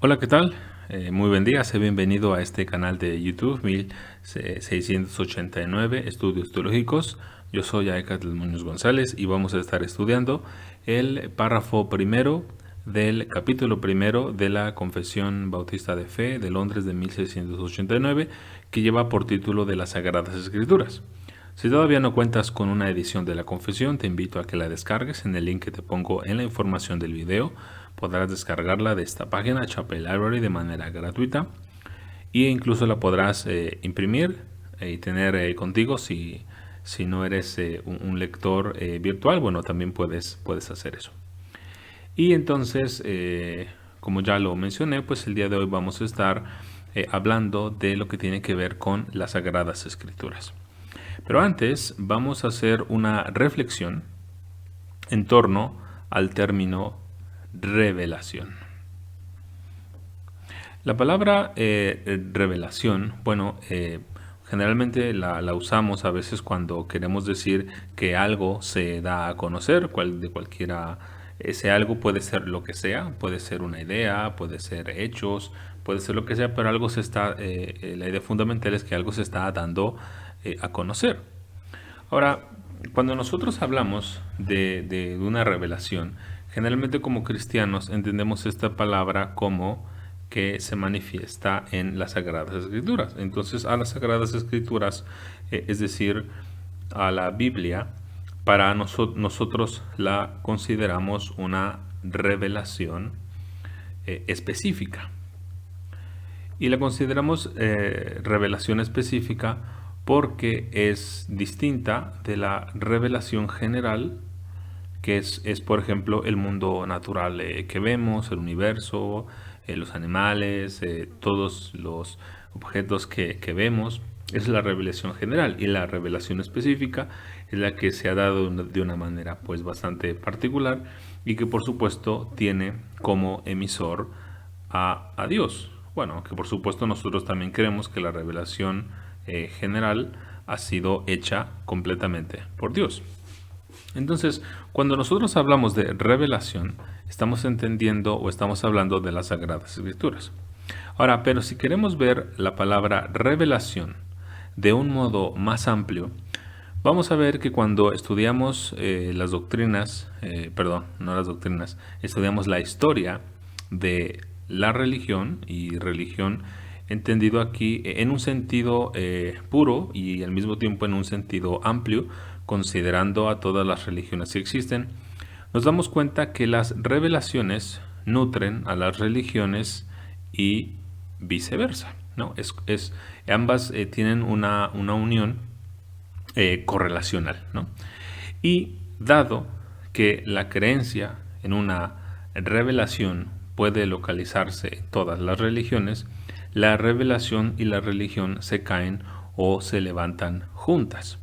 Hola, ¿qué tal? Muy buen día, sé bienvenido a este canal de YouTube 1689 Estudios Teológicos. Yo soy Aecatl Muñoz González y vamos a estar estudiando el párrafo primero del capítulo primero de la Confesión Bautista de Fe de Londres de 1689, que lleva por título de las Sagradas Escrituras. Si todavía no cuentas con una edición de la confesión, te invito a que la descargues en el link que te pongo en la información del video. Podrás descargarla de esta página, Chapel Library, de manera gratuita, e incluso la podrás imprimir y tener contigo si no eres un lector virtual. Bueno, también puedes hacer eso. Y entonces, como ya lo mencioné, pues el día de hoy vamos a estar hablando de lo que tiene que ver con las Sagradas Escrituras. Pero antes vamos a hacer una reflexión en torno al término revelación. La palabra revelación, bueno, generalmente la usamos a veces cuando queremos decir que algo se da a conocer, de cualquiera. Ese algo puede ser lo que sea, puede ser una idea, puede ser hechos, puede ser lo que sea, pero algo la idea fundamental es que algo se está dando a conocer. Ahora, cuando nosotros hablamos de una revelación, generalmente como cristianos entendemos esta palabra como que se manifiesta en las Sagradas Escrituras. Entonces, a las Sagradas Escrituras, es decir, a la Biblia, para nosotros la consideramos una revelación específica. Y la consideramos revelación específica porque es distinta de la revelación general, que es por ejemplo, el mundo natural que vemos, el universo, los animales, todos los objetos que vemos. Es la revelación general, y la revelación específica es la que se ha dado de una manera pues bastante particular, y que por supuesto tiene como emisor a Dios. Bueno, que por supuesto nosotros también creemos que la revelación general ha sido hecha completamente por Dios. Entonces, cuando nosotros hablamos de revelación, estamos entendiendo o estamos hablando de las Sagradas Escrituras. Ahora, pero si queremos ver la palabra revelación de un modo más amplio, vamos a ver que cuando estudiamos las doctrinas, perdón, no las doctrinas, estudiamos la historia de la religión, y religión entendido aquí en un sentido puro y al mismo tiempo en un sentido amplio, considerando a todas las religiones que existen, nos damos cuenta que las revelaciones nutren a las religiones y viceversa, ¿no? Ambas tienen una unión correlacional, ¿no? Y dado que la creencia en una revelación puede localizarse en todas las religiones, la revelación y la religión se caen o se levantan juntas.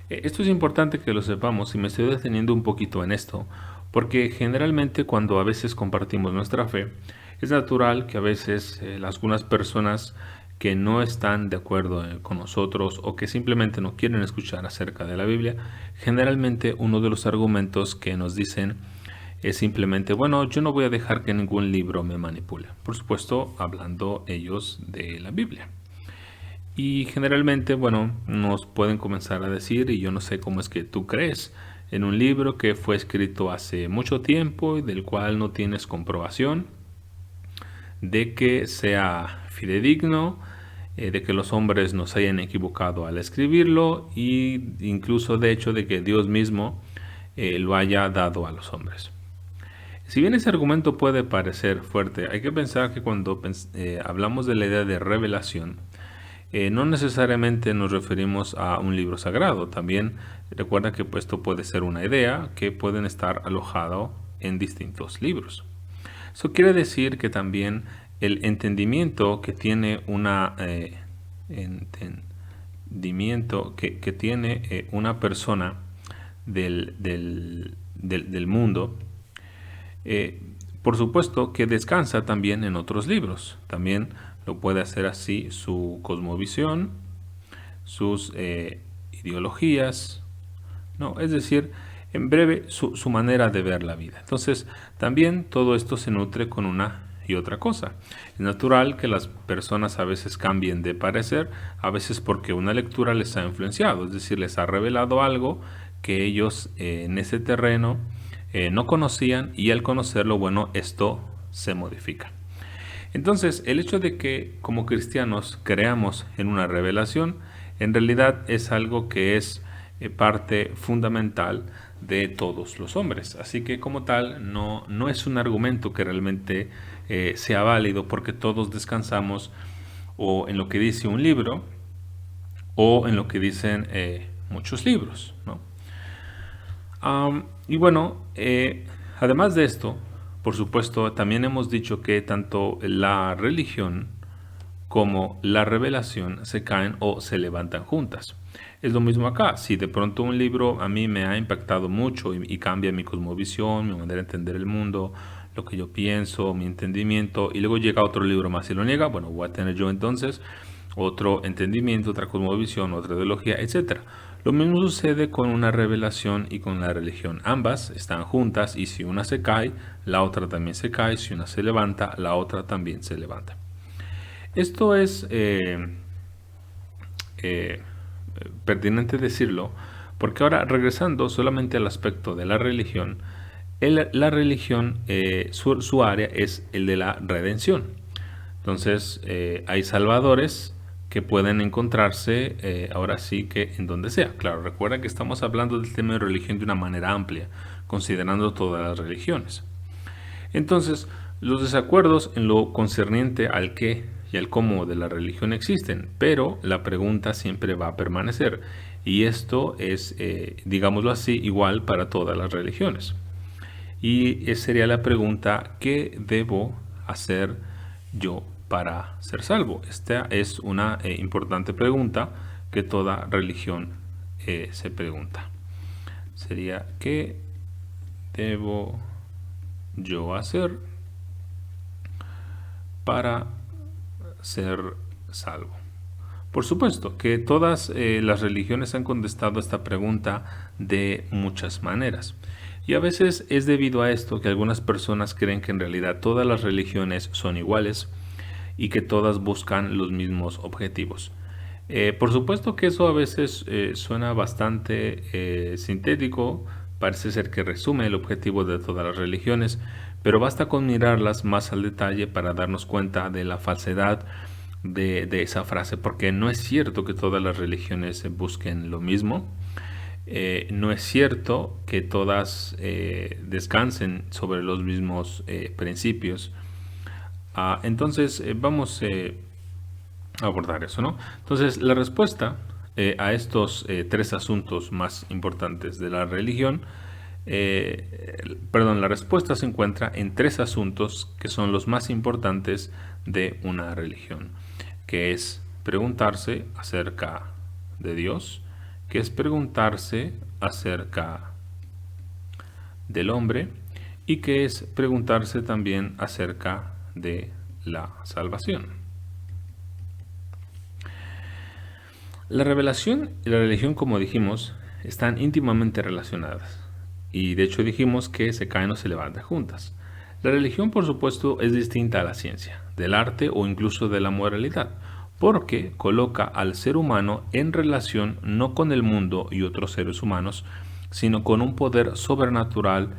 Esto es importante que lo sepamos, y me estoy deteniendo un poquito en esto, porque generalmente cuando a veces compartimos nuestra fe, es natural que a veces algunas personas que no están de acuerdo con nosotros, o que simplemente no quieren escuchar acerca de la Biblia, generalmente uno de los argumentos que nos dicen es simplemente, bueno, yo no voy a dejar que ningún libro me manipule. Por supuesto, hablando ellos de la Biblia. Y generalmente, bueno, nos pueden comenzar a decir, y yo no sé cómo es que tú crees en un libro que fue escrito hace mucho tiempo y del cual no tienes comprobación de que sea fidedigno, de que los hombres no se hayan equivocado al escribirlo, y incluso de hecho de que Dios mismo lo haya dado a los hombres. Si bien ese argumento puede parecer fuerte, hay que pensar que cuando hablamos de la idea de revelación, no necesariamente nos referimos a un libro sagrado. También recuerda que esto puede ser una idea que pueden estar alojado en distintos libros. Eso quiere decir que también el entendimiento que tiene una persona del mundo, por supuesto que descansa también en otros libros. También lo puede hacer así su cosmovisión, sus ideologías, ¿no? Es decir, en breve, su manera de ver la vida. Entonces, también todo esto se nutre con una y otra cosa. Es natural que las personas a veces cambien de parecer, a veces porque una lectura les ha influenciado, es decir, les ha revelado algo que ellos en ese terreno no conocían, y al conocerlo, bueno, esto se modifica. Entonces, el hecho de que como cristianos creamos en una revelación, en realidad es algo que es parte fundamental de todos los hombres. Así que como tal, no es un argumento que realmente sea válido, porque todos descansamos o en lo que dice un libro o en lo que dicen muchos libros, ¿no? Y bueno, además de esto, por supuesto, también hemos dicho que tanto la religión como la revelación se caen o se levantan juntas. Es lo mismo acá. Si de pronto un libro a mí me ha impactado mucho y cambia mi cosmovisión, mi manera de entender el mundo, lo que yo pienso, mi entendimiento, y luego llega otro libro más y lo niega, bueno, voy a tener yo entonces otro entendimiento, otra cosmovisión, otra ideología, etcétera. Lo mismo sucede con una revelación y con la religión. Ambas están juntas, y si una se cae, la otra también se cae. Si una se levanta, la otra también se levanta. Esto es eh, pertinente decirlo, porque ahora, regresando solamente al aspecto de la religión, la religión, su área es el de la redención. Entonces, hay salvadores que pueden encontrarse ahora sí que en donde sea. Claro, recuerda que estamos hablando del tema de religión de una manera amplia, considerando todas las religiones. Entonces, los desacuerdos en lo concerniente al qué y al cómo de la religión existen, pero la pregunta siempre va a permanecer. Y esto es, digámoslo así, igual para todas las religiones. Y sería la pregunta: ¿qué debo hacer yo para ser salvo? Esta es una importante pregunta que toda religión se pregunta. Sería: ¿qué debo yo hacer para ser salvo? Por supuesto que todas las religiones han contestado esta pregunta de muchas maneras. Y a veces es debido a esto que algunas personas creen que en realidad todas las religiones son iguales y que todas buscan los mismos objetivos. Por supuesto que eso a veces suena bastante sintético, parece ser que resume el objetivo de todas las religiones, pero basta con mirarlas más al detalle para darnos cuenta de la falsedad de esa frase, porque no es cierto que todas las religiones busquen lo mismo. No es cierto que todas descansen sobre los mismos principios. Entonces, vamos a abordar eso, ¿no? Entonces, la respuesta a estos tres asuntos más importantes de la religión, la respuesta se encuentra en tres asuntos que son los más importantes de una religión, que es preguntarse acerca de Dios, que es preguntarse acerca del hombre, y que es preguntarse también acerca de la salvación. La revelación y la religión, como dijimos, están íntimamente relacionadas, y de hecho dijimos que se caen o se levantan juntas. La religión, por supuesto, es distinta a la ciencia, del arte o incluso de la moralidad, porque coloca al ser humano en relación no con el mundo y otros seres humanos, sino con un poder sobrenatural,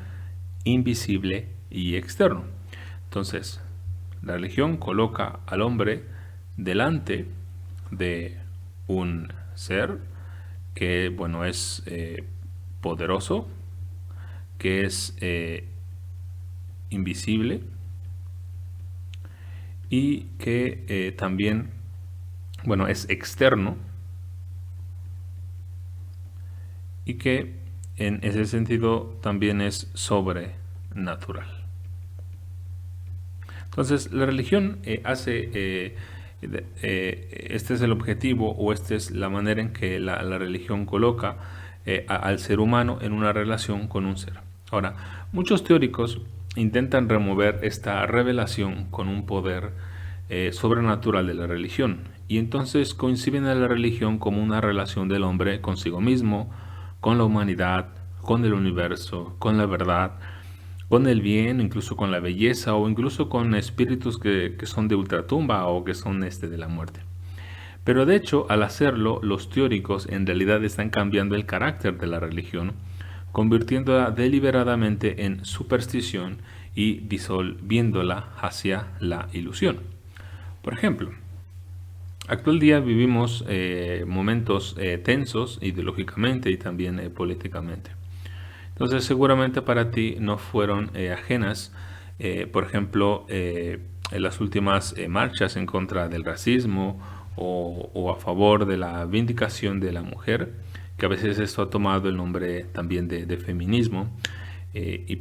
invisible y externo. Entonces, la religión coloca al hombre delante de un ser que, bueno, es poderoso, que es invisible, y que también, bueno, es externo, y que en ese sentido también es sobrenatural. Entonces, la religión este es el objetivo, o esta es la manera en que la religión coloca al ser humano en una relación con un ser. Ahora, muchos teóricos intentan remover esta revelación con un poder sobrenatural de la religión, y entonces conciben a la religión como una relación del hombre consigo mismo, con la humanidad, con el universo, con la verdad, con el bien, incluso con la belleza o incluso con espíritus que son de ultratumba o que son de la muerte. Pero de hecho, al hacerlo, los teóricos en realidad están cambiando el carácter de la religión, convirtiéndola deliberadamente en superstición y disolviéndola hacia la ilusión. Por ejemplo, actual día vivimos momentos tensos ideológicamente y también políticamente. Entonces seguramente para ti no fueron ajenas, por ejemplo, en las últimas marchas en contra del racismo o a favor de la vindicación de la mujer, que a veces esto ha tomado el nombre también de feminismo,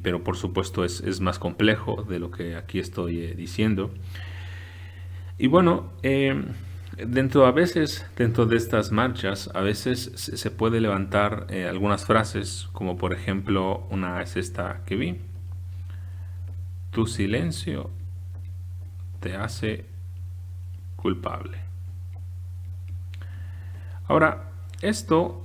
pero por supuesto es más complejo de lo que aquí estoy diciendo. Y bueno, dentro de estas marchas, a veces se puede levantar algunas frases, como por ejemplo, una es esta que vi: tu silencio te hace culpable. Ahora, esto,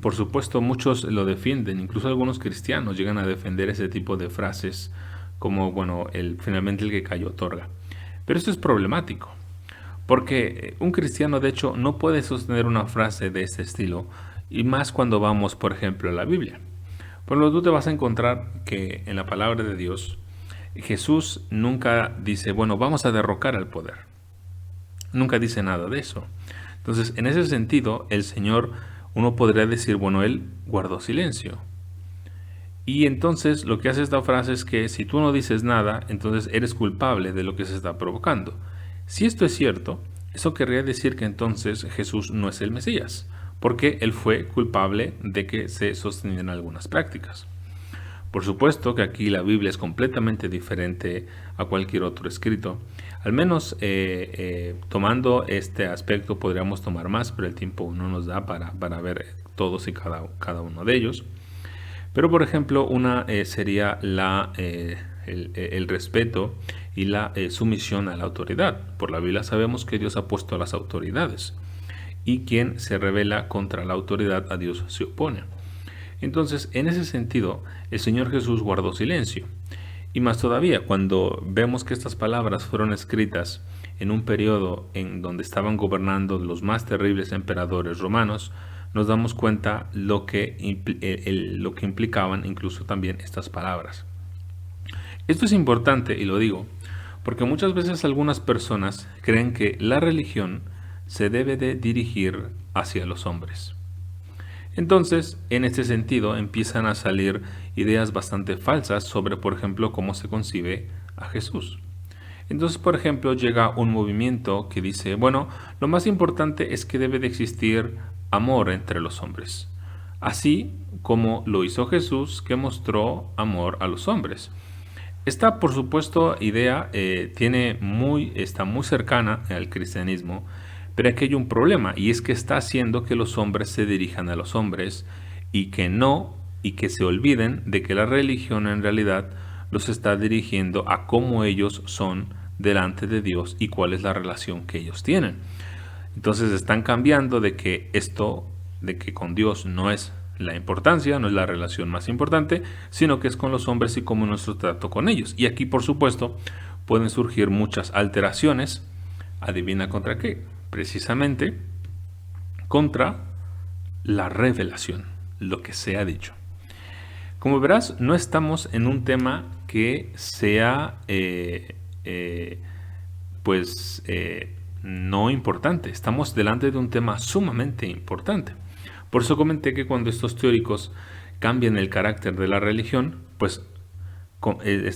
por supuesto, muchos lo defienden, incluso algunos cristianos llegan a defender ese tipo de frases, como, bueno, finalmente el que cayó otorga. Pero esto es problemático. Porque un cristiano, de hecho, no puede sostener una frase de este estilo, y más cuando vamos, por ejemplo, a la Biblia. Por lo tanto, tú te vas a encontrar que en la palabra de Dios, Jesús nunca dice, bueno, vamos a derrocar al poder. Nunca dice nada de eso. Entonces, en ese sentido, el Señor, uno podría decir, bueno, Él guardó silencio. Y entonces lo que hace esta frase es que si tú no dices nada, entonces eres culpable de lo que se está provocando. Si esto es cierto, eso querría decir que entonces Jesús no es el Mesías, porque Él fue culpable de que se sostenieran algunas prácticas. Por supuesto que aquí la Biblia es completamente diferente a cualquier otro escrito. Al menos tomando este aspecto podríamos tomar más, pero el tiempo no nos da para ver todos y cada uno de ellos. Pero por ejemplo, una sería el respeto y la sumisión a la autoridad. Por la Biblia sabemos que Dios ha puesto a las autoridades, y quien se rebela contra la autoridad, a Dios se opone. Entonces, en ese sentido, el Señor Jesús guardó silencio. Y más todavía, cuando vemos que estas palabras fueron escritas en un periodo en donde estaban gobernando los más terribles emperadores romanos, nos damos cuenta lo que implicaban incluso también estas palabras. Esto es importante, y lo digo, porque muchas veces algunas personas creen que la religión se debe de dirigir hacia los hombres. Entonces, en este sentido, empiezan a salir ideas bastante falsas sobre, por ejemplo, cómo se concibe a Jesús. Entonces, por ejemplo, llega un movimiento que dice, bueno, lo más importante es que debe de existir amor entre los hombres, así como lo hizo Jesús, que mostró amor a los hombres. Esta, por supuesto, idea está muy cercana al cristianismo, pero aquí hay un problema, y es que está haciendo que los hombres se dirijan a los hombres y que se olviden de que la religión en realidad los está dirigiendo a cómo ellos son delante de Dios y cuál es la relación que ellos tienen. Entonces están cambiando de que con Dios no es la importancia, no es la relación más importante, sino que es con los hombres y como nuestro trato con ellos. Y aquí, por supuesto, pueden surgir muchas alteraciones. ¿Adivina contra qué? Precisamente contra la revelación, lo que se ha dicho. Como verás, no estamos en un tema que sea no importante. Estamos delante de un tema sumamente importante. Por eso comenté que cuando estos teóricos cambian el carácter de la religión, pues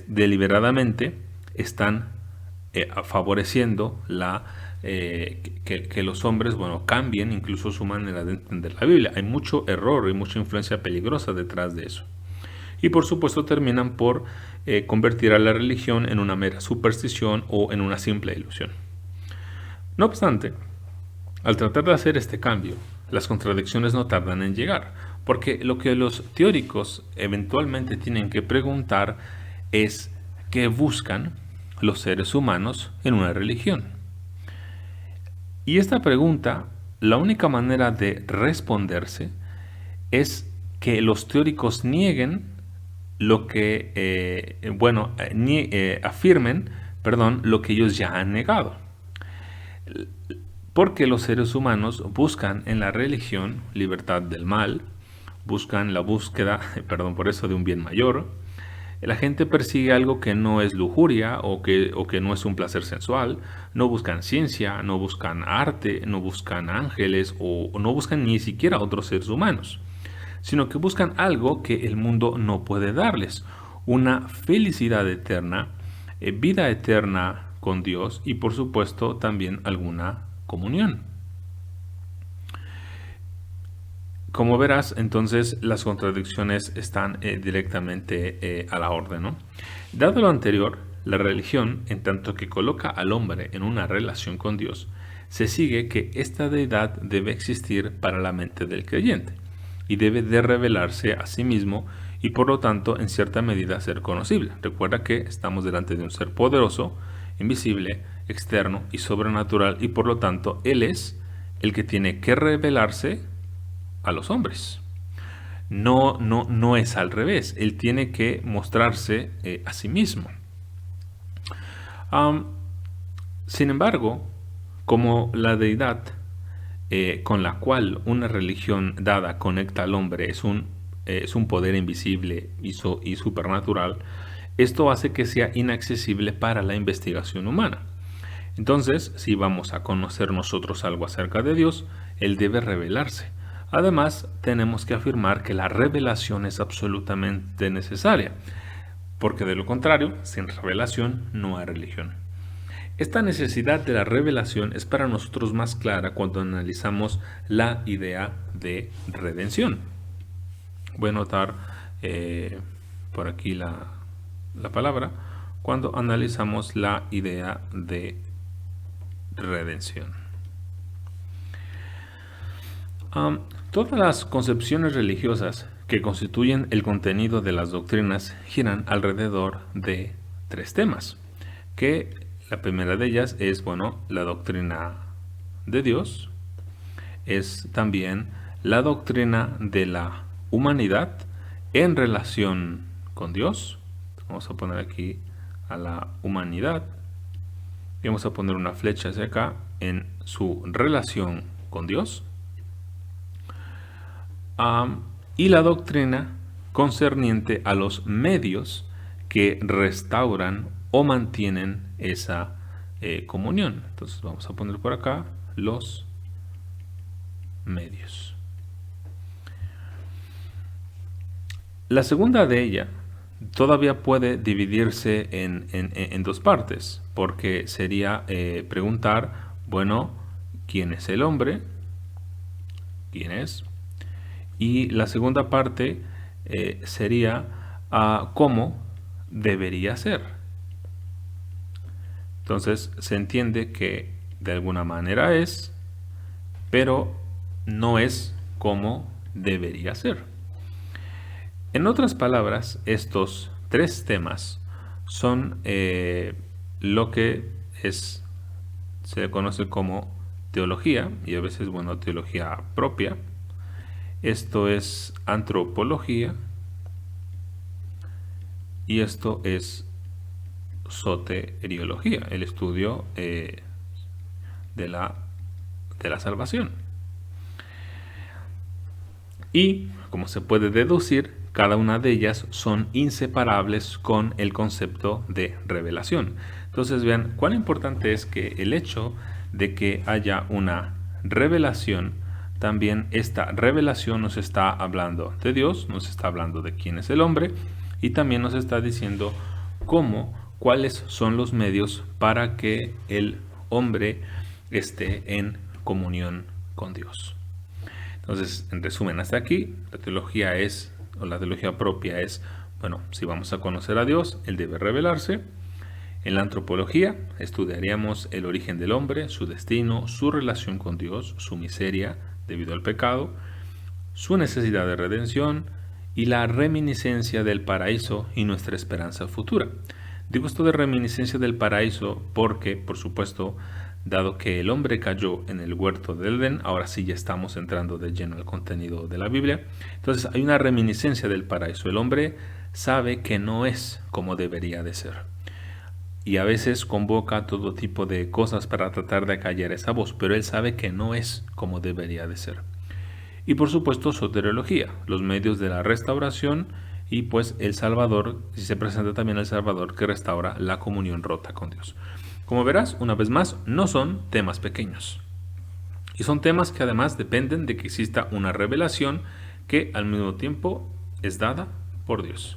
deliberadamente están favoreciendo que los hombres, bueno, cambien incluso su manera de entender la Biblia. Hay mucho error y mucha influencia peligrosa detrás de eso. Y por supuesto terminan por convertir a la religión en una mera superstición o en una simple ilusión. No obstante, al tratar de hacer este cambio, las contradicciones no tardan en llegar, porque lo que los teóricos eventualmente tienen que preguntar es qué buscan los seres humanos en una religión. Y esta pregunta, la única manera de responderse es que los teóricos nieguen lo que, afirmen, perdón, lo que ellos ya han negado. Porque los seres humanos buscan en la religión libertad del mal, buscan la búsqueda, perdón por eso, de un bien mayor. La gente persigue algo que no es lujuria o que no es un placer sensual. No buscan ciencia, no buscan arte, no buscan ángeles o no buscan ni siquiera otros seres humanos, sino que buscan algo que el mundo no puede darles. Una felicidad eterna, vida eterna con Dios y por supuesto también alguna comunión. Como verás, entonces las contradicciones están directamente a la orden, ¿no? Dado lo anterior, la religión, en tanto que coloca al hombre en una relación con Dios, se sigue que esta deidad debe existir para la mente del creyente y debe de revelarse a sí mismo y por lo tanto en cierta medida ser conocible. Recuerda que estamos delante de un ser poderoso, invisible, externo y sobrenatural y por lo tanto Él es el que tiene que revelarse a los hombres. No es al revés. Él tiene que mostrarse a sí mismo. Sin embargo, como la deidad con la cual una religión dada conecta al hombre es un poder invisible y supernatural, esto hace que sea inaccesible para la investigación humana. Entonces, si vamos a conocer nosotros algo acerca de Dios, Él debe revelarse. Además, tenemos que afirmar que la revelación es absolutamente necesaria, porque de lo contrario, sin revelación no hay religión. Esta necesidad de la revelación es para nosotros más clara cuando analizamos la idea de redención. Voy a anotar por aquí la palabra cuando analizamos la idea de redención. Todas las concepciones religiosas que constituyen el contenido de las doctrinas giran alrededor de tres temas, que la primera de ellas es, la doctrina de Dios, es también la doctrina de la humanidad en relación con Dios. Vamos a poner aquí a la humanidad y vamos a poner una flecha hacia acá en su relación con Dios. Y la doctrina concerniente a los medios que restauran o mantienen esa comunión. Entonces vamos a poner por acá los medios. La segunda de ella todavía puede dividirse en dos partes, porque sería preguntar, ¿quién es el hombre? ¿Quién es? Y la segunda parte sería cómo debería ser. Entonces se entiende que de alguna manera es, pero no es como debería ser. En otras palabras, estos tres temas son lo que se conoce como teología, y a veces, teología propia. Esto es antropología y esto es soteriología, el estudio de la salvación. Y, como se puede deducir, cada una de ellas son inseparables con el concepto de revelación. Entonces vean cuán importante es que el hecho de que haya una revelación, también esta revelación nos está hablando de Dios, nos está hablando de quién es el hombre y también nos está diciendo cuáles son los medios para que el hombre esté en comunión con Dios. Entonces, en resumen, hasta aquí, la teología propia es, si vamos a conocer a Dios, Él debe revelarse. En la antropología estudiaríamos el origen del hombre, su destino, su relación con Dios, su miseria debido al pecado, su necesidad de redención y la reminiscencia del paraíso y nuestra esperanza futura. Digo esto de reminiscencia del paraíso porque, por supuesto, dado que el hombre cayó en el huerto del Edén, ahora sí ya estamos entrando de lleno al contenido de la Biblia. Entonces hay una reminiscencia del paraíso. El hombre sabe que no es como debería de ser. Y a veces convoca todo tipo de cosas para tratar de acallar esa voz, pero él sabe que no es como debería de ser. Y por supuesto soteriología, los medios de la restauración y pues el Salvador, si se presenta también el Salvador que restaura la comunión rota con Dios. Como verás, una vez más, no son temas pequeños. Y son temas que además dependen de que exista una revelación que al mismo tiempo es dada por Dios.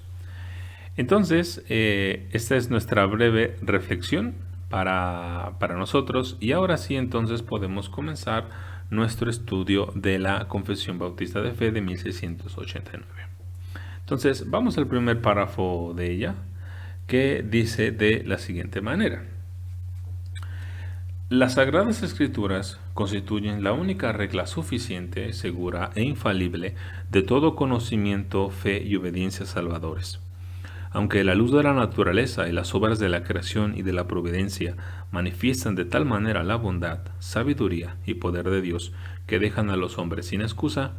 Entonces, esta es nuestra breve reflexión para nosotros y ahora sí entonces podemos comenzar nuestro estudio de la Confesión Bautista de Fe de 1689. Entonces, vamos al primer párrafo de ella, que dice de la siguiente manera. Las Sagradas Escrituras constituyen la única regla suficiente, segura e infalible de todo conocimiento, fe y obediencia salvadores. Aunque la luz de la naturaleza y las obras de la creación y de la providencia manifiestan de tal manera la bondad, sabiduría y poder de Dios que dejan a los hombres sin excusa,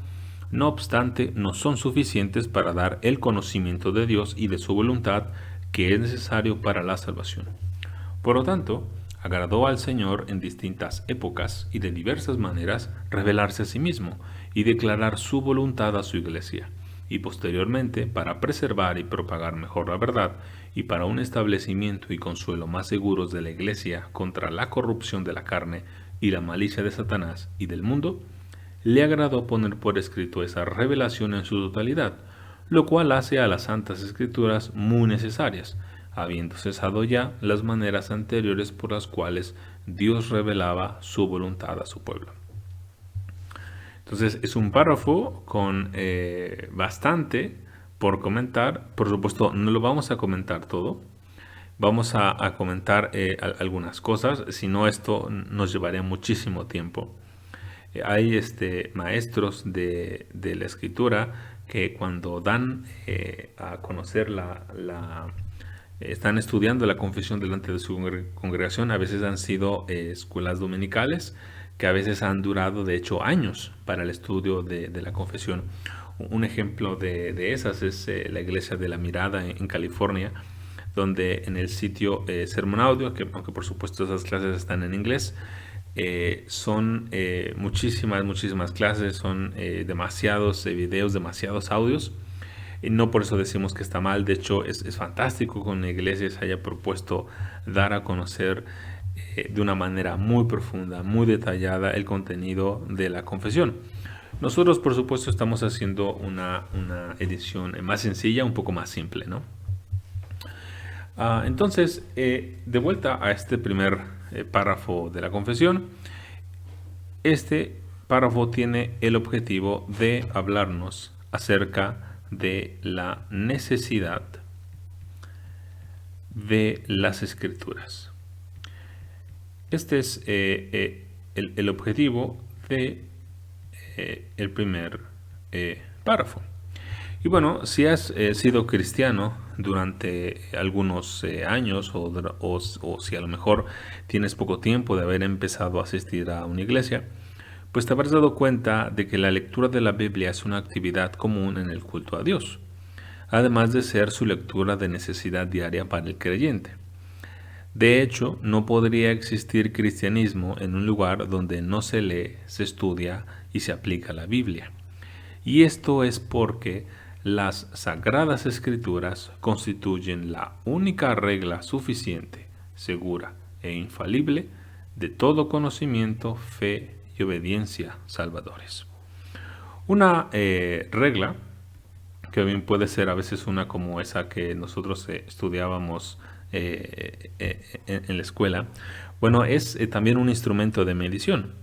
no obstante no son suficientes para dar el conocimiento de Dios y de su voluntad que es necesario para la salvación. Por lo tanto, agradó al Señor en distintas épocas y de diversas maneras revelarse a sí mismo y declarar su voluntad a su iglesia, y posteriormente, para preservar y propagar mejor la verdad, y para un establecimiento y consuelo más seguros de la iglesia contra la corrupción de la carne y la malicia de Satanás y del mundo, le agradó poner por escrito esa revelación en su totalidad, lo cual hace a las Santas Escrituras muy necesarias, habiendo cesado ya las maneras anteriores por las cuales Dios revelaba su voluntad a su pueblo. Entonces es un párrafo con bastante por comentar. Por supuesto, no lo vamos a comentar todo. Vamos a comentar algunas cosas, si no esto nos llevaría muchísimo tiempo. Hay maestros de la escritura que cuando dan a conocer están estudiando la confesión delante de su congregación, a veces han sido escuelas dominicales que a veces han durado de hecho años para el estudio de la confesión. Un ejemplo de esas es la iglesia de La Mirada en California, donde en el sitio Sermon Audio, que aunque por supuesto esas clases están en inglés, son muchísimas clases, son demasiados videos, demasiados audios. No por eso decimos que está mal, de hecho es fantástico que una iglesia se haya propuesto dar a conocer de una manera muy profunda, muy detallada el contenido de la confesión. Nosotros por supuesto estamos haciendo una edición más sencilla, un poco más simple, ¿no? Entonces, de vuelta a este primer párrafo de la confesión, este párrafo tiene el objetivo de hablarnos acerca de la necesidad de las Escrituras. Este es el objetivo de el primer párrafo. Y bueno, si has sido cristiano durante algunos años o si a lo mejor tienes poco tiempo de haber empezado a asistir a una iglesia, pues te habrás dado cuenta de que la lectura de la Biblia es una actividad común en el culto a Dios, además de ser su lectura de necesidad diaria para el creyente. De hecho, no podría existir cristianismo en un lugar donde no se lee, se estudia y se aplica la Biblia. Y esto es porque las Sagradas Escrituras constituyen la única regla suficiente, segura e infalible de todo conocimiento, fe y obediencia salvadores. Una regla, que bien puede ser a veces una como esa que nosotros estudiábamos en la escuela, bueno, es también un instrumento de medición.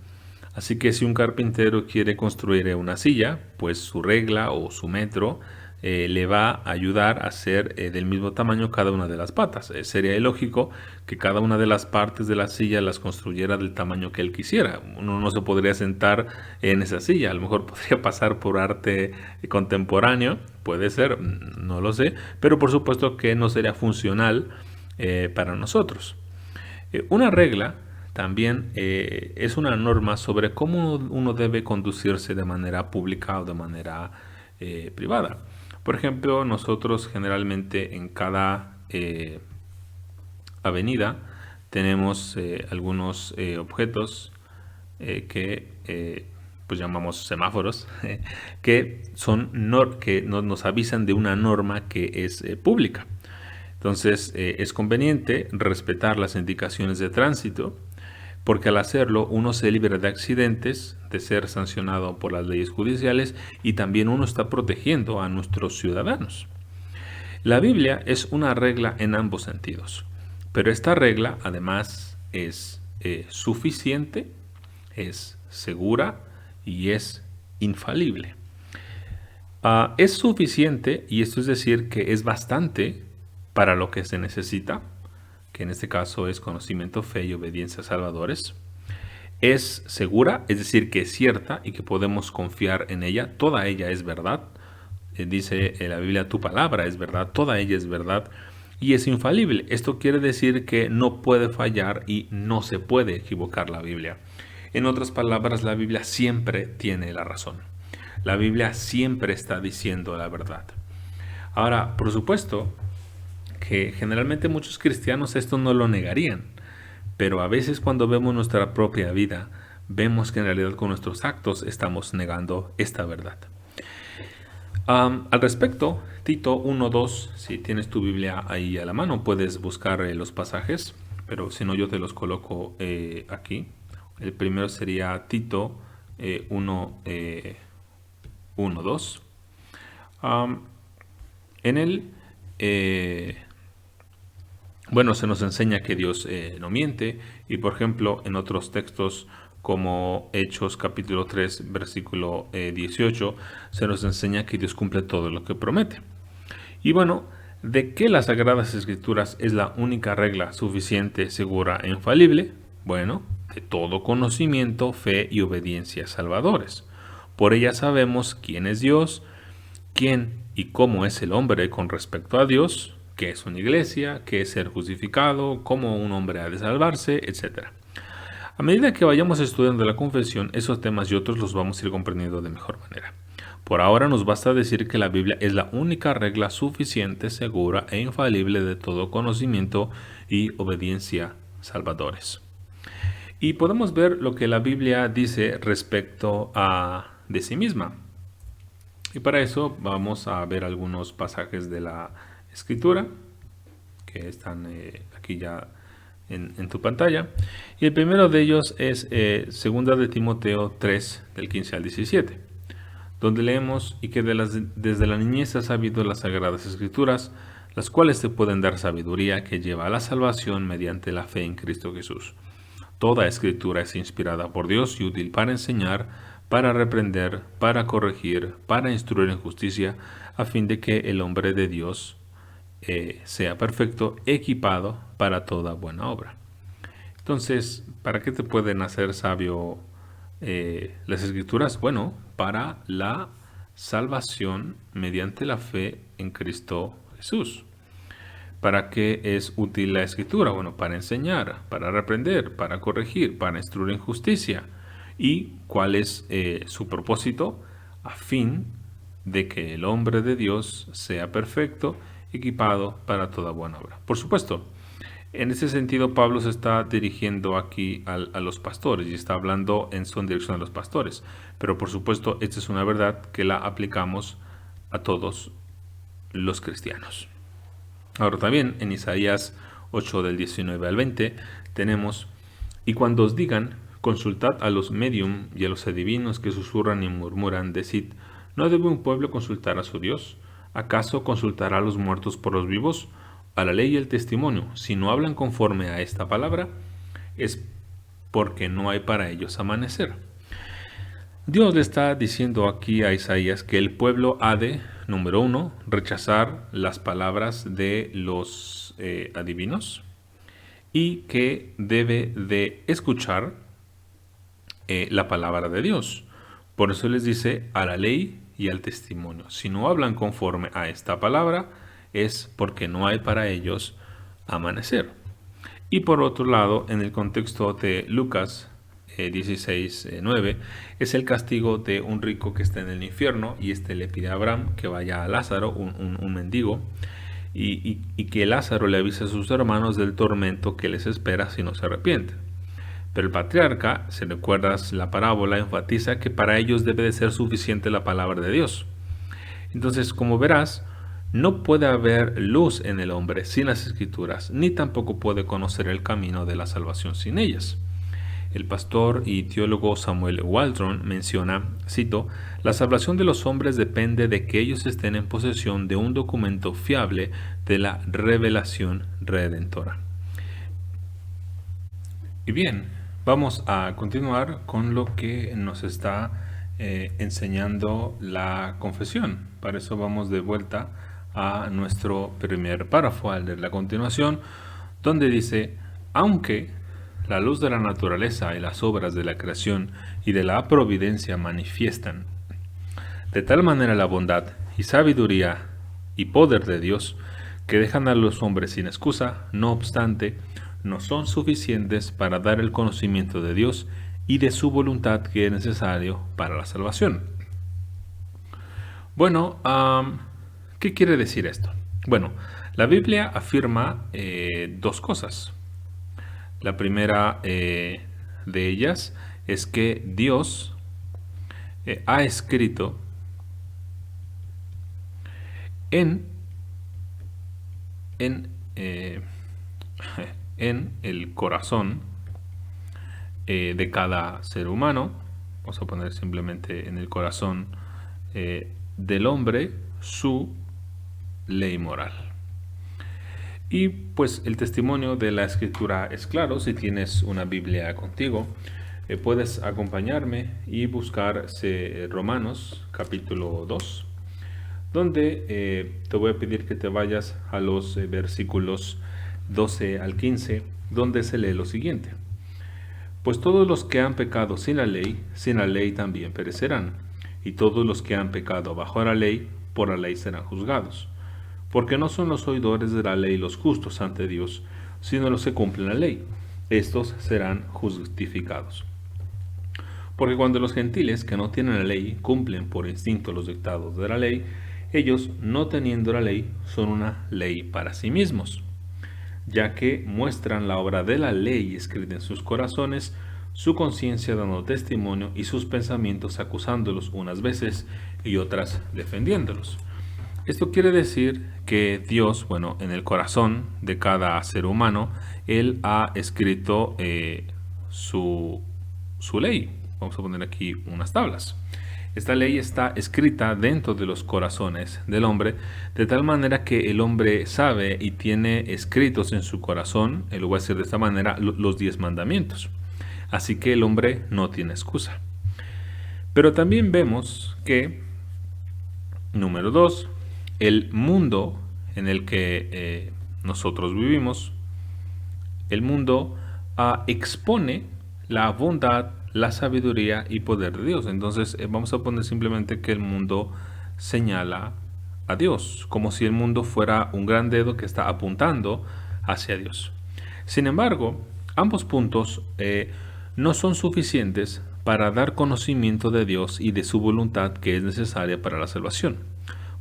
Así que si un carpintero quiere construir una silla, pues su regla o su metro le va a ayudar a hacer del mismo tamaño cada una de las patas. Sería ilógico que cada una de las partes de la silla las construyera del tamaño que él quisiera. Uno no se podría sentar en esa silla. A lo mejor podría pasar por arte contemporáneo, puede ser, no lo sé, pero por supuesto que no sería funcional para nosotros. Una regla también es una norma sobre cómo uno debe conducirse de manera pública o de manera privada. Por ejemplo, nosotros generalmente en cada avenida tenemos algunos objetos que pues llamamos semáforos, que que nos avisan de una norma que es pública. Entonces es conveniente respetar las indicaciones de tránsito, porque al hacerlo uno se libera de accidentes, de ser sancionado por las leyes judiciales, y también uno está protegiendo a nuestros ciudadanos. La Biblia es una regla en ambos sentidos, pero esta regla además es suficiente, es segura y es infalible. Es suficiente, y esto es decir que es bastante para lo que se necesita, que en este caso es conocimiento, fe y obediencia a salvadores. Es segura, es decir que es cierta y que podemos confiar en ella, toda ella es verdad. Dice la Biblia, tu palabra es verdad, toda ella es verdad. Y es infalible. Esto quiere decir que no puede fallar y no se puede equivocar la Biblia. En otras palabras, la Biblia siempre tiene la razón. La Biblia siempre está diciendo la verdad. Ahora, por supuesto que generalmente muchos cristianos esto no lo negarían, pero a veces cuando vemos nuestra propia vida, vemos que en realidad con nuestros actos estamos negando esta verdad. Al respecto, Tito 1:2, si tienes tu Biblia ahí a la mano, puedes buscar los pasajes, pero si no yo te los coloco aquí. El primero sería Tito 1:2. En él, se nos enseña que Dios no miente, y por ejemplo en otros textos como Hechos capítulo 3 versículo 18 se nos enseña que Dios cumple todo lo que promete. Y bueno, ¿de qué las Sagradas Escrituras es la única regla suficiente, segura e infalible? Bueno, de todo conocimiento, fe y obediencia salvadores. Por ella sabemos quién es Dios, quién y cómo es el hombre con respecto a Dios, qué es una iglesia, qué es ser justificado, cómo un hombre ha de salvarse, etc. A medida que vayamos estudiando la confesión, esos temas y otros los vamos a ir comprendiendo de mejor manera. Por ahora nos basta decir que la Biblia es la única regla suficiente, segura e infalible de todo conocimiento y obediencia salvadores. Y podemos ver lo que la Biblia dice respecto de sí misma. Y para eso vamos a ver algunos pasajes de la Escritura que están aquí ya en tu pantalla. Y el primero de ellos es 2 de Timoteo 3, del 15 al 17, donde leemos: y que desde la niñez has sabido las Sagradas Escrituras, las cuales te pueden dar sabiduría que lleva a la salvación mediante la fe en Cristo Jesús. Toda Escritura es inspirada por Dios y útil para enseñar, para reprender, para corregir, para instruir en justicia, a fin de que el hombre de Dios sea perfecto, equipado para toda buena obra. Entonces, ¿para qué te pueden hacer sabio las Escrituras? Bueno, para la salvación mediante la fe en Cristo Jesús. ¿Para qué es útil la Escritura? Bueno, para enseñar, para reprender, para corregir, para instruir en justicia. ¿Y cuál es su propósito? A fin de que el hombre de Dios sea perfecto, equipado para toda buena obra. Por supuesto, en ese sentido Pablo se está dirigiendo aquí a los pastores y está hablando en dirección a los pastores. Pero por supuesto, esta es una verdad que la aplicamos a todos los cristianos. Ahora también en Isaías 8 del 19 al 20 tenemos: y cuando os digan, consultad a los medium y a los adivinos que susurran y murmuran, decid, ¿no debe un pueblo consultar a su Dios? ¿Acaso consultará a los muertos por los vivos? A la ley y el testimonio, si no hablan conforme a esta palabra, es porque no hay para ellos amanecer. Dios le está diciendo aquí a Isaías que el pueblo ha de, número 1, rechazar las palabras de los adivinos, y que debe de escuchar la palabra de Dios. Por eso les dice a la ley y al testimonio. Si no hablan conforme a esta palabra, es porque no hay para ellos amanecer. Y por otro lado, en el contexto de Lucas 16:9, es el castigo de un rico que está en el infierno, y le pide a Abraham que vaya a Lázaro, un mendigo, y que Lázaro le avise a sus hermanos del tormento que les espera si no se arrepienten. Pero el patriarca, si recuerdas la parábola, enfatiza que para ellos debe de ser suficiente la palabra de Dios. Entonces, como verás, no puede haber luz en el hombre sin las escrituras, ni tampoco puede conocer el camino de la salvación sin ellas. El pastor y teólogo Samuel Waldron menciona, cito, la salvación de los hombres depende de que ellos estén en posesión de un documento fiable de la revelación redentora. Y bien, vamos a continuar con lo que nos está enseñando la confesión. Para eso vamos de vuelta a nuestro primer párrafo, al de la continuación, donde dice, aunque la luz de la naturaleza y las obras de la creación y de la providencia manifiestan de tal manera la bondad y sabiduría y poder de Dios, que dejan a los hombres sin excusa, no obstante, no son suficientes para dar el conocimiento de Dios y de su voluntad que es necesario para la salvación. Bueno, ¿qué quiere decir esto? Bueno, la Biblia afirma dos cosas. La primera de ellas es que Dios ha escrito en el corazón de cada ser humano, vamos a poner simplemente en el corazón del hombre, su ley moral. Y pues el testimonio de la escritura es claro. Si tienes una Biblia contigo, puedes acompañarme y buscar Romanos capítulo 2, donde te voy a pedir que te vayas a los versículos 12 al 15, donde se lee lo siguiente. Pues todos los que han pecado sin la ley también perecerán, y todos los que han pecado bajo la ley, por la ley serán juzgados. Porque no son los oidores de la ley los justos ante Dios, sino los que cumplen la ley. Estos serán justificados. Porque cuando los gentiles que no tienen la ley cumplen por instinto los dictados de la ley, ellos, no teniendo la ley, son una ley para sí mismos, ya que muestran la obra de la ley escrita en sus corazones, su conciencia dando testimonio y sus pensamientos acusándolos unas veces y otras defendiéndolos. Esto quiere decir que Dios, en el corazón de cada ser humano, Él ha escrito su ley. Vamos a poner aquí unas tablas. Esta ley está escrita dentro de los corazones del hombre, de tal manera que el hombre sabe y tiene escritos en su corazón, lo voy a decir de esta manera, los 10 mandamientos. Así que el hombre no tiene excusa. Pero también vemos que, número 2, el mundo en el que nosotros vivimos, el mundo expone la bondad, la sabiduría y poder de Dios. Entonces vamos a poner simplemente que el mundo señala a Dios, como si el mundo fuera un gran dedo que está apuntando hacia Dios. Sin embargo, ambos puntos no son suficientes para dar conocimiento de Dios y de su voluntad que es necesaria para la salvación.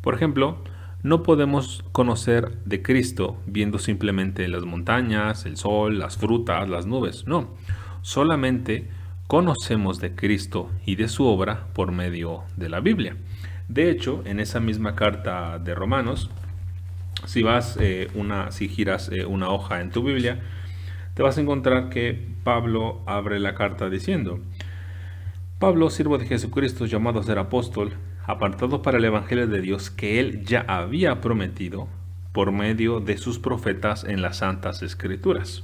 Por ejemplo, no podemos conocer de Cristo viendo simplemente las montañas, el sol, las frutas, las nubes. No, solamente conocemos de Cristo y de su obra por medio de la Biblia. De hecho, en esa misma carta de Romanos, si giras una hoja en tu Biblia, te vas a encontrar que Pablo abre la carta diciendo: Pablo, siervo de Jesucristo, llamado a ser apóstol, apartado para el evangelio de Dios que él ya había prometido por medio de sus profetas en las santas escrituras,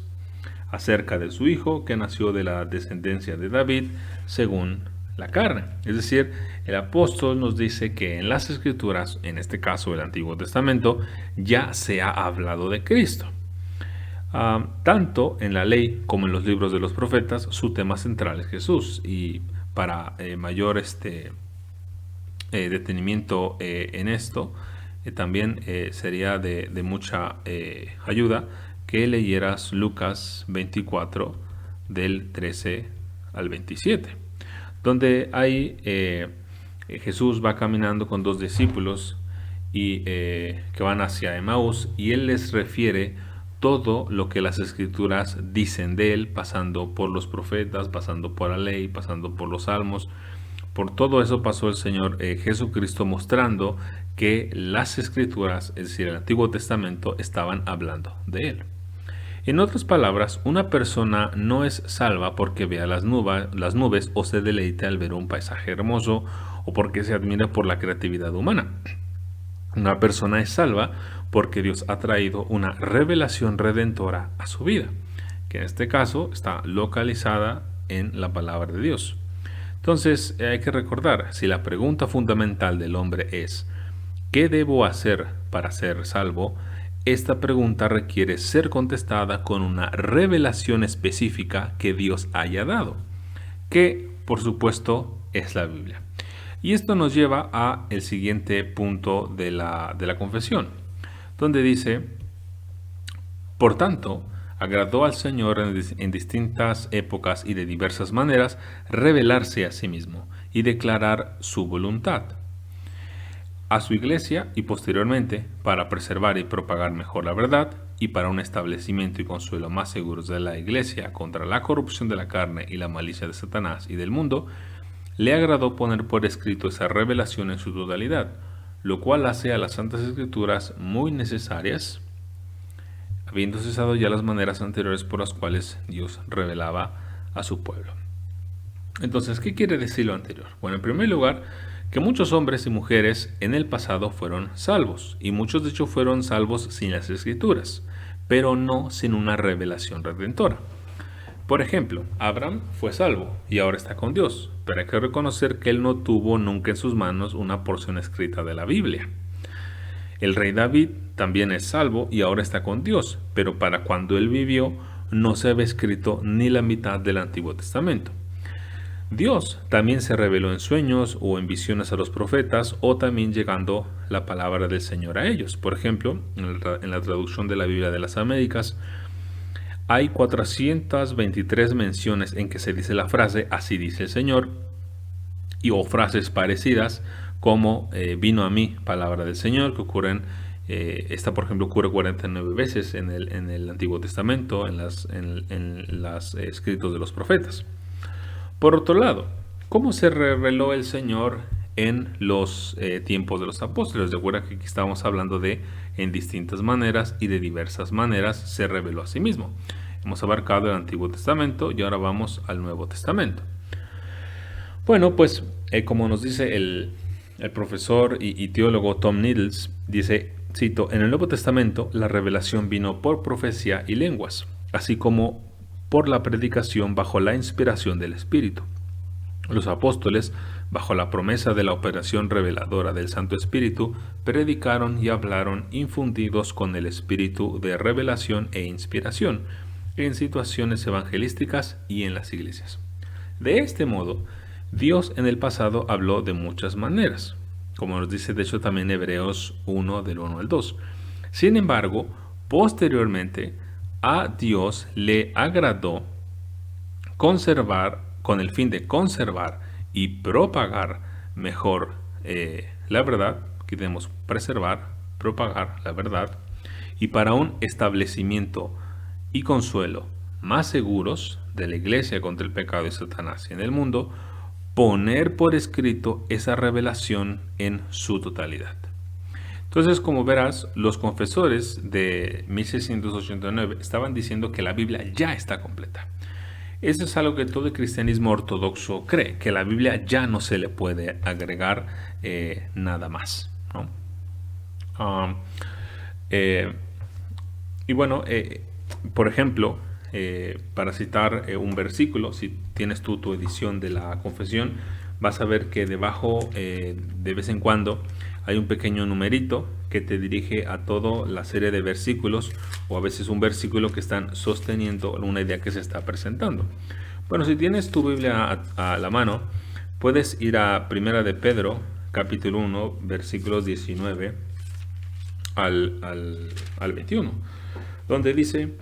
acerca de su hijo que nació de la descendencia de David según la carne. Es decir, el apóstol nos dice que en las escrituras, en este caso el Antiguo Testamento, ya se ha hablado de Cristo. Tanto en la ley como en los libros de los profetas, su tema central es Jesús. Y para mayor detenimiento en esto, también sería de mucha ayuda que leyeras Lucas 24 del 13 al 27, donde ahí Jesús va caminando con dos discípulos y que van hacia Emaús, y él les refiere todo lo que las escrituras dicen de él, pasando por los profetas, pasando por la ley, pasando por los salmos. Por todo eso pasó el Señor Jesucristo, mostrando que las escrituras, es decir, el Antiguo Testamento, estaban hablando de él. En otras palabras, una persona no es salva porque vea las nubes o se deleite al ver un paisaje hermoso o porque se admira por la creatividad humana. Una persona es salva porque Dios ha traído una revelación redentora a su vida, que en este caso está localizada en la palabra de Dios. Entonces hay que recordar, si la pregunta fundamental del hombre es ¿qué debo hacer para ser salvo? Esta pregunta requiere ser contestada con una revelación específica que Dios haya dado, que por supuesto es la Biblia. Y esto nos lleva a el siguiente punto de la confesión, donde dice: por tanto, agradó al Señor en distintas épocas y de diversas maneras revelarse a sí mismo y declarar su voluntad a su iglesia, y posteriormente, para preservar y propagar mejor la verdad y para un establecimiento y consuelo más seguros de la iglesia contra la corrupción de la carne y la malicia de Satanás y del mundo, le agradó poner por escrito esa revelación en su totalidad, lo cual hace a las Santas Escrituras muy necesarias, habiendo cesado ya las maneras anteriores por las cuales Dios revelaba a su pueblo. Entonces, ¿qué quiere decir lo anterior? Bueno, en primer lugar, que muchos hombres y mujeres en el pasado fueron salvos, y muchos de hecho fueron salvos sin las Escrituras, pero no sin una revelación redentora. Por ejemplo, Abraham fue salvo y ahora está con Dios, pero hay que reconocer que él no tuvo nunca en sus manos una porción escrita de la Biblia. El rey David también es salvo y ahora está con Dios, pero para cuando él vivió no se había escrito ni la mitad del Antiguo Testamento. Dios también se reveló en sueños o en visiones a los profetas, o también llegando la palabra del Señor a ellos. Por ejemplo, en la traducción de la Biblia de las Américas, hay 423 menciones en que se dice la frase "así dice el Señor", o frases parecidas como "vino a mí palabra del Señor", que ocurren, esta por ejemplo ocurre 49 veces en el Antiguo Testamento, en los escritos de los profetas. Por otro lado, ¿cómo se reveló el Señor en los tiempos de los apóstoles? Recuerda que aquí estábamos hablando de en distintas maneras y de diversas maneras se reveló a sí mismo. Hemos abarcado el Antiguo Testamento y ahora vamos al Nuevo Testamento. Bueno, pues como nos dice el profesor y teólogo Tom Needles, dice, cito: en el Nuevo Testamento la revelación vino por profecía y lenguas, así como por la predicación bajo la inspiración del Espíritu. Los apóstoles, bajo la promesa de la operación reveladora del Santo Espíritu, predicaron y hablaron infundidos con el espíritu de revelación e inspiración en situaciones evangelísticas y en las iglesias. De este modo, Dios en el pasado habló de muchas maneras, como nos dice de hecho también Hebreos 1 del 1 al 2. Sin embargo, posteriormente, a Dios le agradó conservar, con el fin de conservar y propagar mejor la verdad. Aquí tenemos preservar, propagar la verdad, y para un establecimiento y consuelo más seguros de la iglesia contra el pecado de Satanás y en el mundo, poner por escrito esa revelación en su totalidad. Entonces, como verás, los confesores de 1689 estaban diciendo que la Biblia ya está completa. Eso es algo que todo el cristianismo ortodoxo cree, que la Biblia ya no se le puede agregar nada más, ¿no? Y bueno, por ejemplo, para citar un versículo, si tienes tú tu edición de la confesión, vas a ver que debajo de vez en cuando hay un pequeño numerito que te dirige a toda la serie de versículos, o a veces un versículo que están sosteniendo una idea que se está presentando. Bueno, si tienes tu Biblia a la mano, puedes ir a Primera de Pedro, capítulo 1, versículos 19 al 21, donde dice: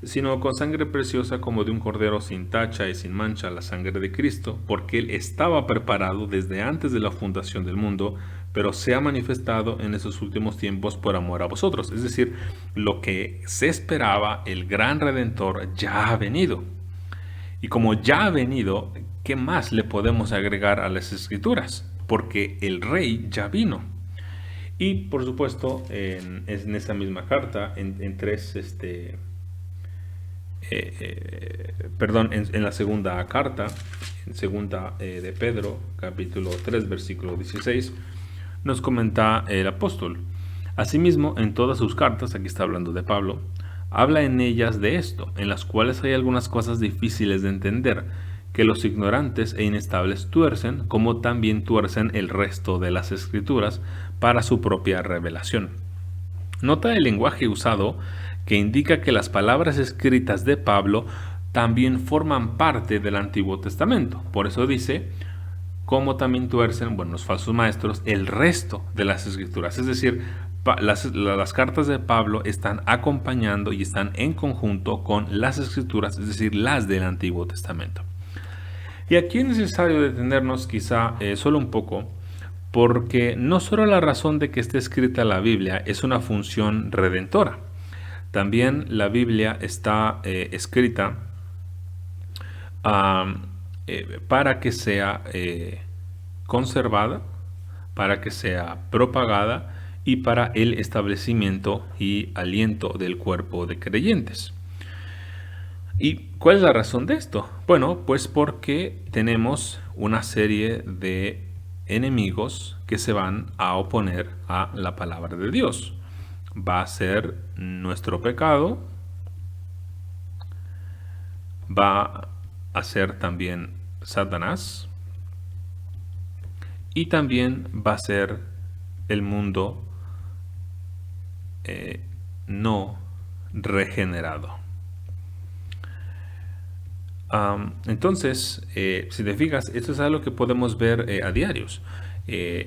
sino con sangre preciosa como de un cordero sin tacha y sin mancha, la sangre de Cristo, porque Él estaba preparado desde antes de la fundación del mundo, pero se ha manifestado en esos últimos tiempos por amor a vosotros. Es decir, lo que se esperaba, el gran Redentor, ya ha venido. Y como ya ha venido, ¿qué más le podemos agregar a las Escrituras? Porque el Rey ya vino. Y por supuesto, en esa misma carta, en la segunda carta, en segunda de Pedro, capítulo 3, versículo 16, nos comenta el apóstol. Asimismo, en todas sus cartas, aquí está hablando de Pablo, habla en ellas de esto, en las cuales hay algunas cosas difíciles de entender, que los ignorantes e inestables tuercen, como también tuercen el resto de las escrituras para su propia revelación. Nota el lenguaje usado que indica que las palabras escritas de Pablo también forman parte del Antiguo Testamento. Por eso dice, como también tuercen, los falsos maestros, el resto de las escrituras. Es decir, las cartas de Pablo están acompañando y están en conjunto con las escrituras, es decir, las del Antiguo Testamento. Y aquí es necesario detenernos quizá solo un poco, porque no solo la razón de que esté escrita la Biblia es una función redentora, también la Biblia está escrita para que sea conservada, para que sea propagada y para el establecimiento y aliento del cuerpo de creyentes. ¿Y cuál es la razón de esto? Bueno, pues porque tenemos una serie de enemigos que se van a oponer a la palabra de Dios. Va a ser nuestro pecado, va a ser también Satanás y también va a ser el mundo no regenerado. Entonces, si te fijas, esto es algo que podemos ver a diarios.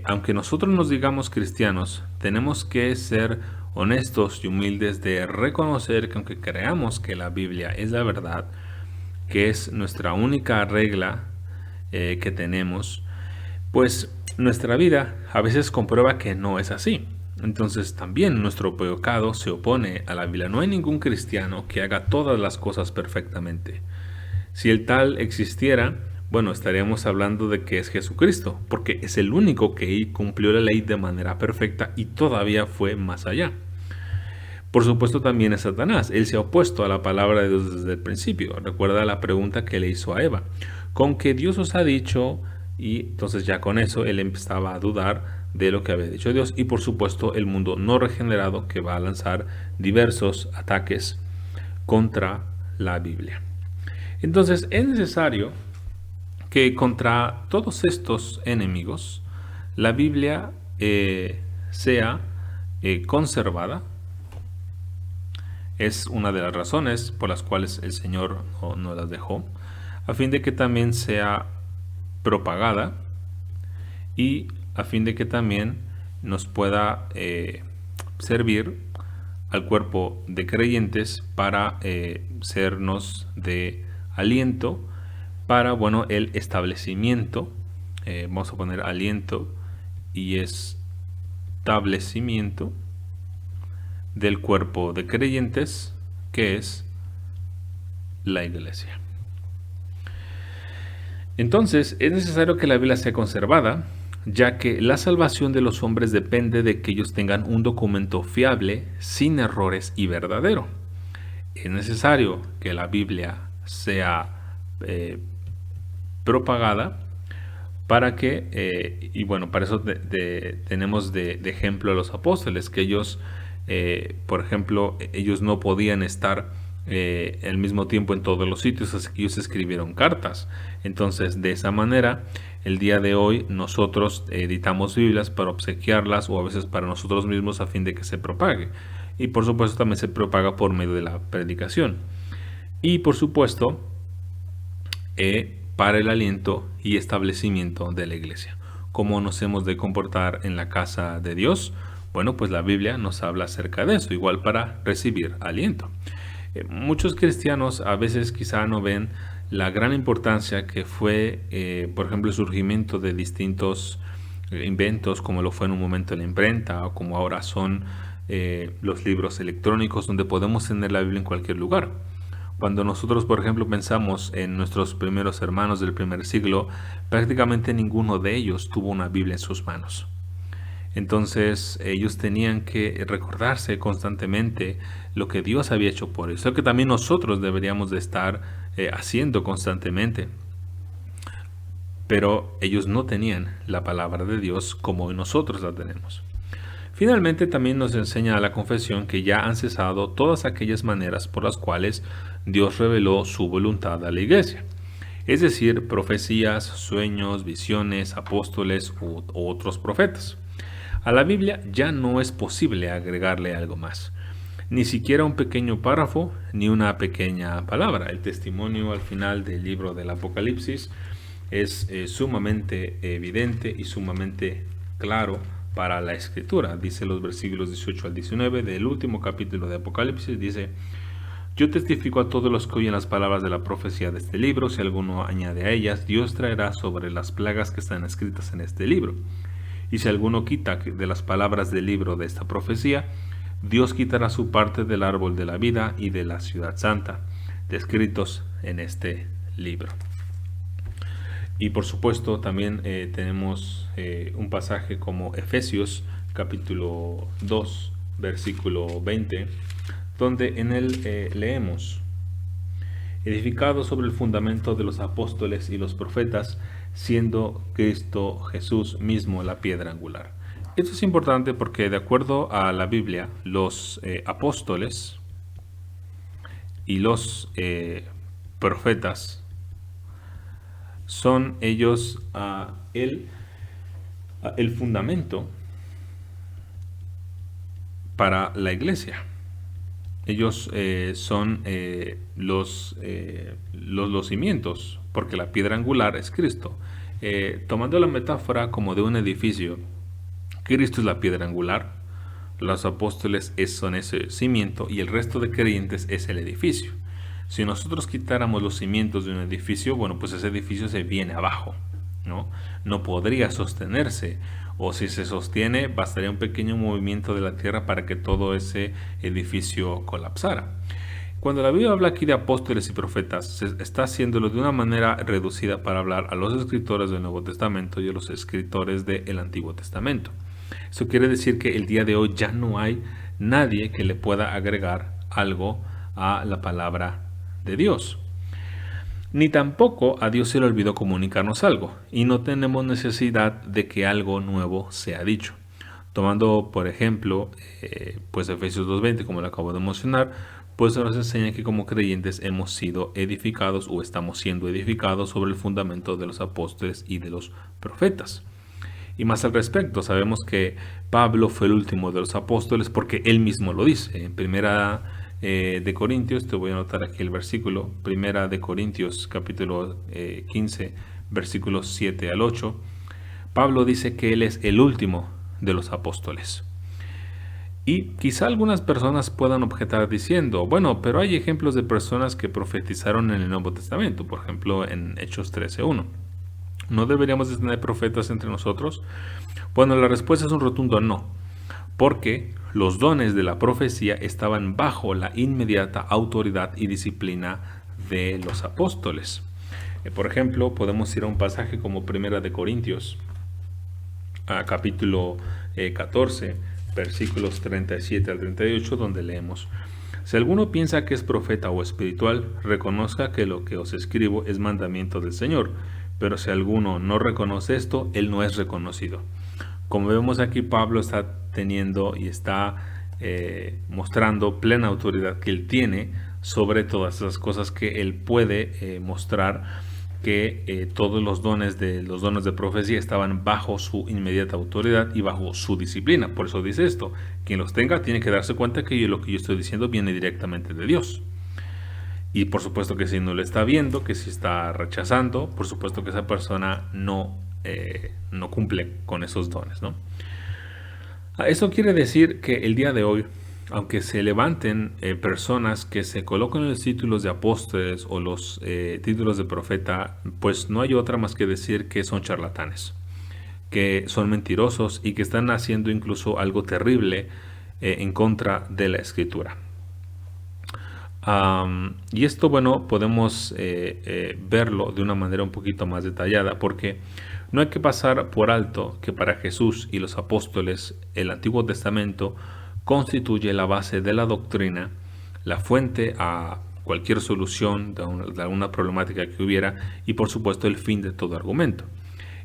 Aunque nosotros nos digamos cristianos, tenemos que ser honestos y humildes de reconocer que aunque creamos que la Biblia es la verdad, que es nuestra única regla que tenemos, pues nuestra vida a veces comprueba que no es así. Entonces también nuestro pecado se opone a la Biblia. No hay ningún cristiano que haga todas las cosas perfectamente. Si el tal existiera, estaríamos hablando de que es Jesucristo, porque es el único que cumplió la ley de manera perfecta y todavía fue más allá. Por supuesto también es Satanás. Él se ha opuesto a la palabra de Dios desde el principio. Recuerda la pregunta que le hizo a Eva. ¿Con que Dios os ha dicho? Y entonces ya con eso él empezaba a dudar de lo que había dicho Dios. Y por supuesto el mundo no regenerado que va a lanzar diversos ataques contra la Biblia. Entonces es necesario que contra todos estos enemigos la Biblia sea conservada. Es una de las razones por las cuales el Señor no las dejó, a fin de que también sea propagada y a fin de que también nos pueda servir al cuerpo de creyentes para sernos de aliento para, el establecimiento, vamos a poner aliento y establecimiento del cuerpo de creyentes, que es la iglesia. Entonces, es necesario que la Biblia sea conservada, ya que la salvación de los hombres depende de que ellos tengan un documento fiable, sin errores y verdadero. Es necesario que la Biblia sea propagada para que, para eso tenemos de ejemplo a los apóstoles, que ellos, por ejemplo, ellos no podían estar al mismo tiempo en todos los sitios, así que ellos escribieron cartas. Entonces, de esa manera, el día de hoy nosotros editamos Biblias para obsequiarlas o a veces para nosotros mismos a fin de que se propague. Y por supuesto también se propaga por medio de la predicación. Y por supuesto, para el aliento y establecimiento de la iglesia. ¿Cómo nos hemos de comportar en la casa de Dios? Pues la Biblia nos habla acerca de eso, igual para recibir aliento. Muchos cristianos a veces quizá no ven la gran importancia que fue, por ejemplo, el surgimiento de distintos inventos, como lo fue en un momento la imprenta, o como ahora son los libros electrónicos, donde podemos tener la Biblia en cualquier lugar. Cuando nosotros, por ejemplo, pensamos en nuestros primeros hermanos del primer siglo, prácticamente ninguno de ellos tuvo una Biblia en sus manos. Entonces ellos tenían que recordarse constantemente lo que Dios había hecho por ellos, lo que también nosotros deberíamos de estar haciendo constantemente. Pero ellos no tenían la palabra de Dios como nosotros la tenemos. Finalmente también nos enseña la confesión que ya han cesado todas aquellas maneras por las cuales Dios reveló su voluntad a la iglesia. Es decir, profecías, sueños, visiones, apóstoles u otros profetas. A la Biblia ya no es posible agregarle algo más. Ni siquiera un pequeño párrafo ni una pequeña palabra. El testimonio al final del libro del Apocalipsis es sumamente evidente y sumamente claro para la escritura. Dice los versículos 18 al 19 del último capítulo de Apocalipsis, dice: yo testifico a todos los que oyen las palabras de la profecía de este libro. Si alguno añade a ellas, Dios traerá sobre las plagas que están escritas en este libro. Y si alguno quita de las palabras del libro de esta profecía, Dios quitará su parte del árbol de la vida y de la ciudad santa, descritos en este libro. Y por supuesto también tenemos un pasaje como Efesios capítulo 2, versículo 20, donde en él leemos: edificado sobre el fundamento de los apóstoles y los profetas, siendo Cristo Jesús mismo la piedra angular. Esto es importante porque de acuerdo a la Biblia, los apóstoles y los profetas son ellos el fundamento para la iglesia. Ellos son los cimientos, porque la piedra angular es Cristo. Tomando la metáfora como de un edificio, Cristo es la piedra angular, los apóstoles son ese cimiento y el resto de creyentes es el edificio. Si nosotros quitáramos los cimientos de un edificio, bueno, pues ese edificio se viene abajo, ¿no? No podría sostenerse, o si se sostiene, bastaría un pequeño movimiento de la tierra para que todo ese edificio colapsara. Cuando la Biblia habla aquí de apóstoles y profetas, se está haciéndolo de una manera reducida para hablar a los escritores del Nuevo Testamento y a los escritores del Antiguo Testamento. Eso quiere decir que el día de hoy ya no hay nadie que le pueda agregar algo a la palabra de Dios. Ni tampoco a Dios se le olvidó comunicarnos algo, y no tenemos necesidad de que algo nuevo sea dicho. Tomando, por ejemplo, pues Efesios 2:20, como lo acabo de mencionar, pues nos enseña que como creyentes hemos sido edificados o estamos siendo edificados sobre el fundamento de los apóstoles y de los profetas. Y más al respecto, sabemos que Pablo fue el último de los apóstoles porque él mismo lo dice. En primera de Corintios, te voy a anotar aquí el versículo, primera de Corintios capítulo 15, versículos 7 al 8, Pablo dice que él es el último de los apóstoles. Y quizá algunas personas puedan objetar diciendo, bueno, pero hay ejemplos de personas que profetizaron en el Nuevo Testamento, por ejemplo en Hechos 13:1. ¿No deberíamos de tener profetas entre nosotros? Bueno, la respuesta es un rotundo no, porque los dones de la profecía estaban bajo la inmediata autoridad y disciplina de los apóstoles. Por ejemplo, podemos ir a un pasaje como Primera de Corintios, capítulo 14, versículos 37 al 38, donde leemos: si alguno piensa que es profeta o espiritual, reconozca que lo que os escribo es mandamiento del Señor. Pero si alguno no reconoce esto, él no es reconocido. Como vemos aquí, Pablo está teniendo y está mostrando plena autoridad que él tiene sobre todas esas cosas, que él puede mostrar que todos los dones de profecía estaban bajo su inmediata autoridad y bajo su disciplina. Por eso dice esto: quien los tenga tiene que darse cuenta que lo que yo estoy diciendo viene directamente de Dios. Y por supuesto que si no lo está viendo, que si está rechazando, por supuesto que esa persona no cumple con esos dones, ¿no? Eso quiere decir que el día de hoy aunque se levanten personas que se colocan los títulos de apóstoles o los títulos de profeta, pues no hay otra más que decir que son charlatanes, que son mentirosos y que están haciendo incluso algo terrible en contra de la escritura. Y esto, bueno, podemos verlo de una manera un poquito más detallada, porque no hay que pasar por alto que para Jesús y los apóstoles el Antiguo Testamento constituye la base de la doctrina, la fuente a cualquier solución de alguna problemática que hubiera y por supuesto el fin de todo argumento.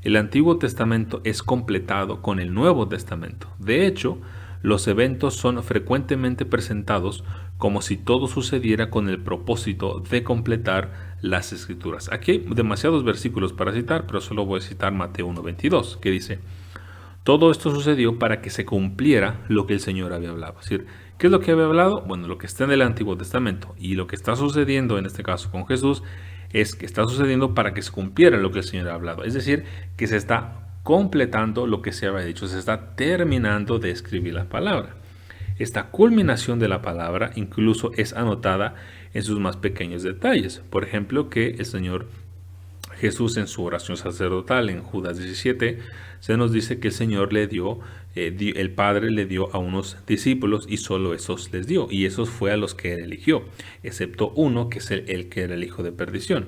El Antiguo Testamento es completado con el Nuevo Testamento. De hecho, los eventos son frecuentemente presentados como si todo sucediera con el propósito de completar las Escrituras. Aquí hay demasiados versículos para citar, pero solo voy a citar Mateo 1:22, que dice: todo esto sucedió para que se cumpliera lo que el Señor había hablado. Es decir, ¿qué es lo que había hablado? Bueno, lo que está en el Antiguo Testamento. Y lo que está sucediendo en este caso con Jesús es que está sucediendo para que se cumpliera lo que el Señor ha hablado. Es decir, que se está completando lo que se había dicho. Se está terminando de escribir la palabra. Esta culminación de la palabra incluso es anotada en sus más pequeños detalles. Por ejemplo, que el Señor Jesús en su oración sacerdotal en Judas 17 se nos dice que el Señor le dio, el Padre le dio a unos discípulos y solo esos les dio, y esos fue a los que él eligió, excepto uno que es el que era el hijo de perdición.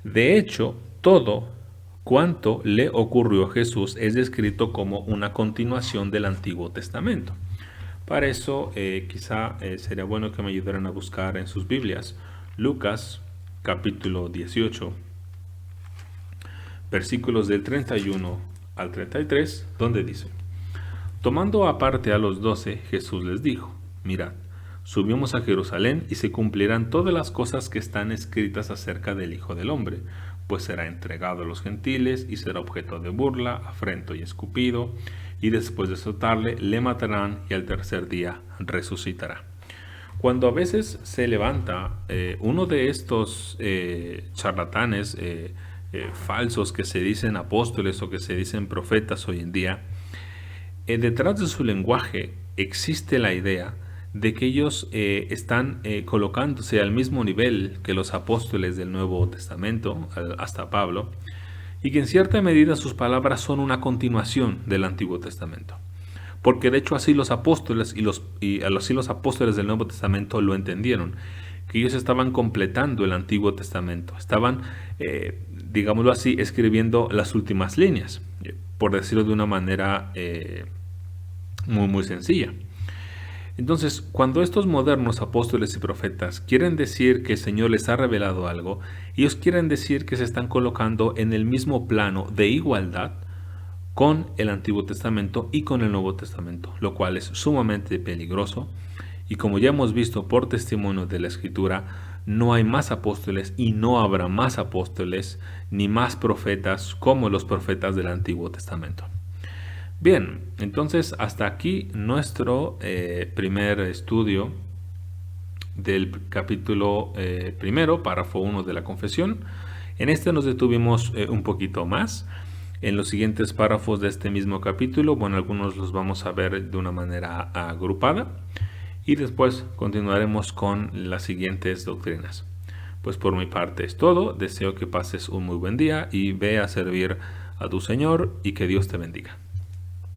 De hecho, todo cuanto le ocurrió a Jesús es descrito como una continuación del Antiguo Testamento. Para eso quizá sería bueno que me ayudaran a buscar en sus Biblias Lucas capítulo 18, versículos del 31 al 33, donde dice: tomando aparte a los 12, Jesús les dijo: mirad, subimos a Jerusalén y se cumplirán todas las cosas que están escritas acerca del Hijo del Hombre, pues será entregado a los gentiles y será objeto de burla, afrento y escupido, y después de azotarle le matarán y al tercer día resucitará. Cuando a veces se levanta uno de estos charlatanes falsos que se dicen apóstoles o que se dicen profetas hoy en día, detrás de su lenguaje existe la idea de que ellos están colocándose al mismo nivel que los apóstoles del Nuevo Testamento, hasta Pablo, y que en cierta medida sus palabras son una continuación del Antiguo Testamento. Porque de hecho así los apóstoles así los apóstoles del Nuevo Testamento lo entendieron, que ellos estaban completando el Antiguo Testamento, estaban, digámoslo así, escribiendo las últimas líneas, por decirlo de una manera muy sencilla. Entonces, cuando estos modernos apóstoles y profetas quieren decir que el Señor les ha revelado algo, ellos quieren decir que se están colocando en el mismo plano de igualdad con el Antiguo Testamento y con el Nuevo Testamento, lo cual es sumamente peligroso. Y como ya hemos visto por testimonio de la Escritura, no hay más apóstoles y no habrá más apóstoles ni más profetas como los profetas del Antiguo Testamento. Bien, entonces hasta aquí nuestro primer estudio del capítulo primero, párrafo 1 de la confesión. En este nos detuvimos un poquito más. En los siguientes párrafos de este mismo capítulo, bueno, algunos los vamos a ver de una manera agrupada y después continuaremos con las siguientes doctrinas. Pues por mi parte es todo. Deseo que pases un muy buen día y ve a servir a tu Señor y que Dios te bendiga.